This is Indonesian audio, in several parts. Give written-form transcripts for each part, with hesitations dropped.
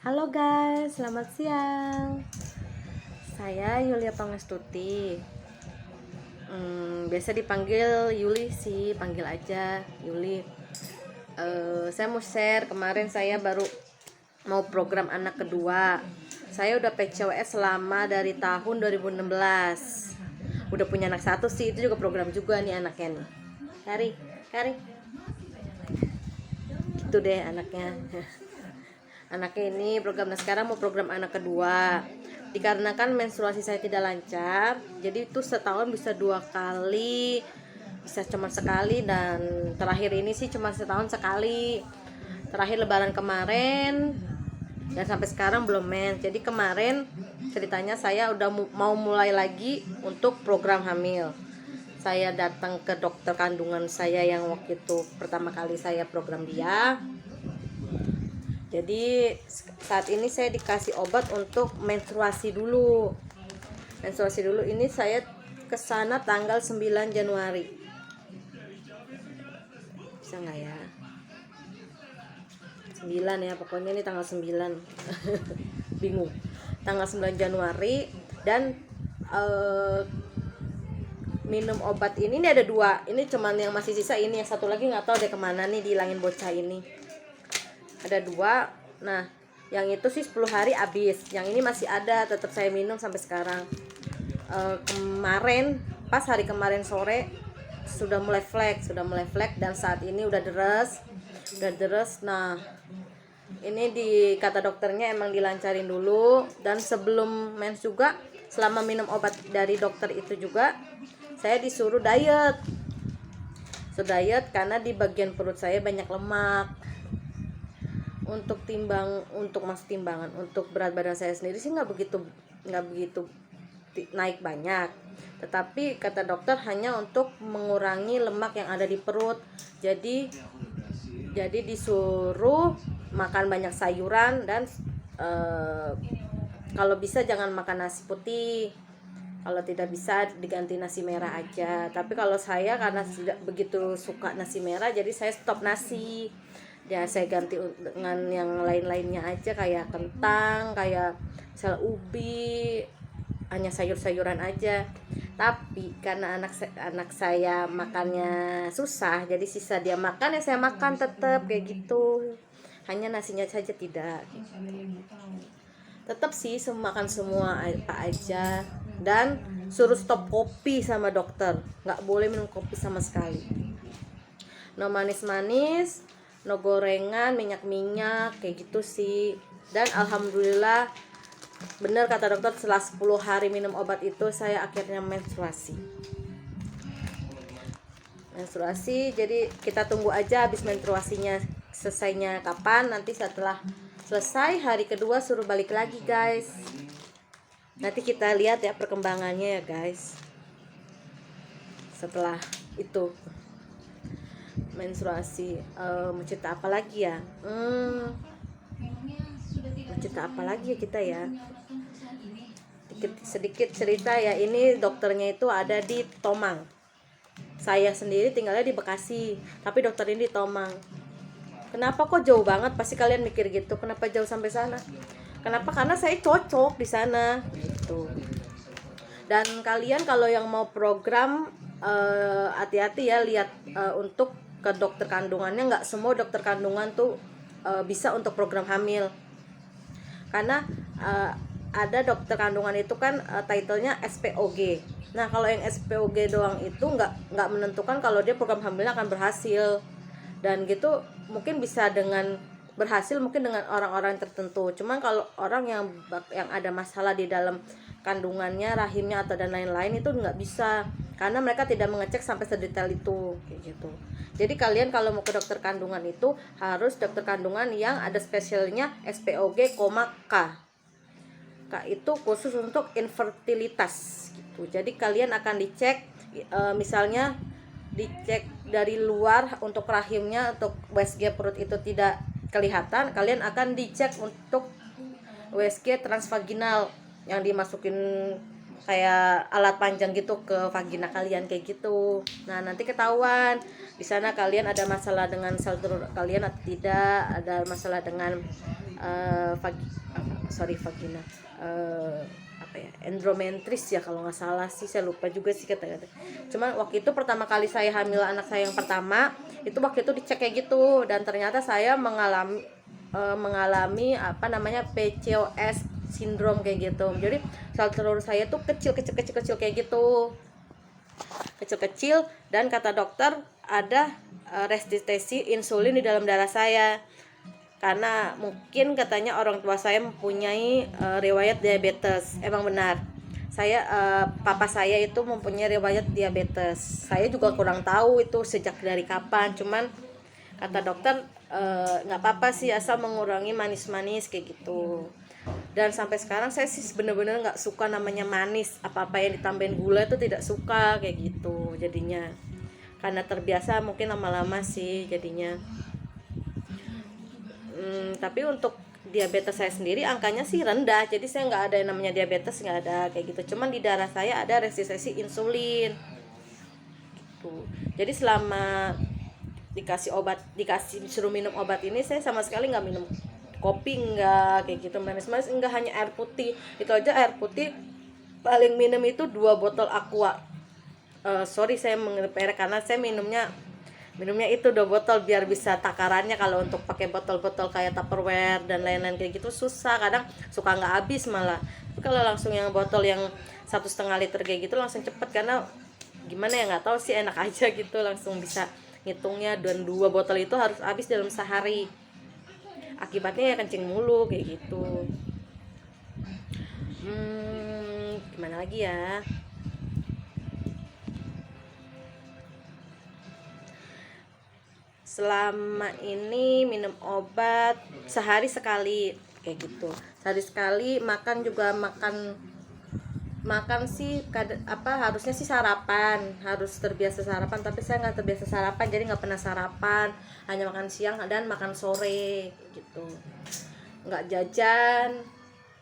Halo guys, selamat siang. Saya Yulia Pangestuti. Biasa dipanggil Yuli sih, panggil aja Yuli. Saya mau share, kemarin saya baru mau program anak kedua. Saya udah PCWS selama dari tahun 2016. Udah punya anak satu sih, itu juga program juga nih anaknya nih. Kari. Gitu deh anaknya. Anaknya ini programnya sekarang mau program anak kedua. Dikarenakan menstruasi saya tidak lancar, jadi itu setahun bisa 2 kali, bisa cuma sekali, dan terakhir ini sih cuma setahun sekali. Terakhir lebaran kemarin dan sampai sekarang belum mens. Jadi kemarin ceritanya saya udah mau mulai lagi untuk program hamil. Saya datang ke dokter kandungan saya yang waktu itu pertama kali saya program dia. Jadi saat ini saya dikasih obat untuk menstruasi dulu. Menstruasi dulu ini saya kesana tanggal 9 Januari. Bisa nggak ya? 9 ya, pokoknya ini tanggal 9. Bingung. Tanggal 9 Januari dan minum obat ini ada 2. Ini cuman yang masih sisa, ini yang satu lagi nggak tahu deh kemana nih, dihilangin bocah ini. Ada 2. Nah, yang itu sih 10 hari habis. Yang ini masih ada, tetap saya minum sampai sekarang. Kemarin pas hari kemarin sore sudah mulai flek dan saat ini udah deres. Nah, ini kata dokternya emang dilancarin dulu, dan sebelum mens juga selama minum obat dari dokter itu juga saya disuruh diet. Karena di bagian perut saya banyak lemak. Untuk timbangan untuk berat badan saya sendiri sih nggak begitu naik banyak, tetapi kata dokter hanya untuk mengurangi lemak yang ada di perut. Jadi disuruh makan banyak sayuran dan kalau bisa jangan makan nasi putih. Kalau tidak bisa diganti nasi merah aja. Tapi kalau saya karena tidak begitu suka nasi merah, jadi saya stop nasi. Ya saya ganti dengan yang lain-lainnya aja, kayak kentang, kayak misal ubi, hanya sayur-sayuran aja. Tapi karena anak saya makannya susah, jadi sisa dia makan ya saya makan tetap kayak gitu. Hanya nasinya saja tidak. Tetap sih makan semua apa aja, dan suruh stop kopi sama dokter. Nggak boleh minum kopi sama sekali. No manis-manis, no gorengan, minyak-minyak kayak gitu sih. Dan alhamdulillah bener kata dokter, setelah 10 hari minum obat itu saya akhirnya menstruasi. Jadi kita tunggu aja habis menstruasinya selesainya kapan. Nanti setelah selesai hari kedua suruh balik lagi guys. Nanti kita lihat ya perkembangannya ya guys. Setelah itu menstruasi, mau cerita apa lagi ya? Kita ya? Sedikit cerita ya. Ini dokternya itu ada di Tomang. Saya sendiri tinggalnya di Bekasi, tapi dokter ini di Tomang. Kenapa kok jauh banget? Pasti kalian mikir gitu. Kenapa jauh sampai sana? Kenapa? Karena saya cocok di sana gitu. Dan kalian kalau yang mau program, hati-hati ya, lihat untuk ke dokter kandungannya. Nggak semua dokter kandungan tuh bisa untuk program hamil, karena ada dokter kandungan itu kan titlenya SPOG. Nah kalau yang SPOG doang itu nggak menentukan kalau dia program hamilnya akan berhasil. Dan gitu mungkin bisa dengan berhasil mungkin dengan orang-orang tertentu. Cuman kalau orang yang ada masalah di dalam kandungannya, rahimnya atau dan lain-lain, itu nggak bisa, karena mereka tidak mengecek sampai sedetail itu kayak gitu. Jadi kalian kalau mau ke dokter kandungan itu harus dokter kandungan yang ada spesialnya SPOG, K. K itu khusus untuk infertilitas gitu. Jadi kalian akan dicek, misalnya dicek dari luar untuk rahimnya, untuk USG perut itu tidak kelihatan, kalian akan dicek untuk USG transvaginal yang dimasukin kayak alat panjang gitu ke vagina kalian kayak gitu. Nah, nanti ketahuan di sana kalian ada masalah dengan sel telur kalian atau tidak, ada masalah dengan vagina, apa ya, endometritis ya kalau nggak salah sih, saya lupa juga sih kata-kata. Cuman waktu itu pertama kali saya hamil anak saya yang pertama, itu waktu itu dicek kayak gitu, dan ternyata saya mengalami apa namanya PCOS sindrom kayak gitu. Jadi sel telur saya tuh kecil kayak gitu, kecil, dan kata dokter ada resistensi insulin di dalam darah saya, karena mungkin katanya orang tua saya mempunyai riwayat diabetes. Emang benar, papa saya itu mempunyai riwayat diabetes. Saya juga kurang tahu itu sejak dari kapan, cuman kata dokter nggak apa-apa sih asal mengurangi manis-manis kayak gitu. Dan sampai sekarang saya sih bener-bener nggak suka namanya manis, apa-apa yang ditambahin gula itu tidak suka kayak gitu jadinya, karena terbiasa mungkin lama-lama sih jadinya. Tapi untuk diabetes saya sendiri angkanya sih rendah, jadi saya nggak ada yang namanya diabetes, nggak ada kayak gitu. Cuman di darah saya ada resistensi insulin gitu. Jadi selama disuruh minum obat ini, saya sama sekali nggak minum kopi, enggak kayak gitu, manis-manis enggak, hanya air putih. Itu aja air putih paling minum itu 2 botol aqua. Saya mengerek karena saya minumnya itu 2 botol biar bisa takarannya. Kalau untuk pakai botol-botol kayak Tupperware dan lain-lain kayak gitu susah, kadang suka nggak habis malah. Tapi kalau langsung yang botol yang 1,5 liter kayak gitu langsung cepet, karena gimana ya, nggak tahu sih, enak aja gitu, langsung bisa ngitungnya. Dan 2 botol itu harus habis dalam sehari, akibatnya ya kencing mulu kayak gitu. Gimana lagi ya, selama ini minum obat sehari sekali kayak gitu, sehari sekali. Makan juga makan sih harusnya sih sarapan, harus terbiasa sarapan, tapi saya nggak terbiasa sarapan, jadi nggak pernah sarapan, hanya makan siang dan makan sore gitu. Nggak jajan,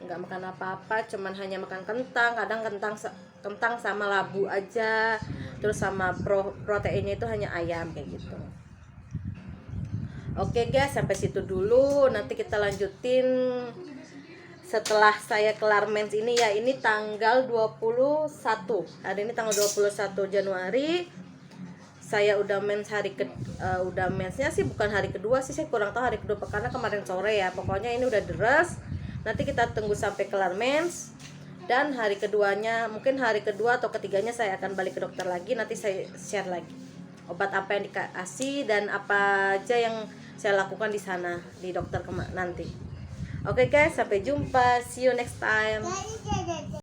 nggak makan apa-apa, cuman hanya makan kentang, kadang kentang sama labu aja, terus sama proteinnya itu hanya ayam kayak gitu. Oke guys, sampai situ dulu, nanti kita lanjutin setelah saya kelar mens ini ya. Ini tanggal 21, hari ini tanggal 21 Januari. Saya udah mens udah mensnya sih bukan hari kedua sih, saya kurang tahu hari kedua karena kemarin sore ya. Pokoknya ini udah deres. Nanti kita tunggu sampai kelar mens, dan hari keduanya, mungkin hari kedua atau ketiganya saya akan balik ke dokter lagi. Nanti saya share lagi obat apa yang dikasih dan apa aja yang saya lakukan di sana di dokter nanti. Oke guys, sampai jumpa, see you next time.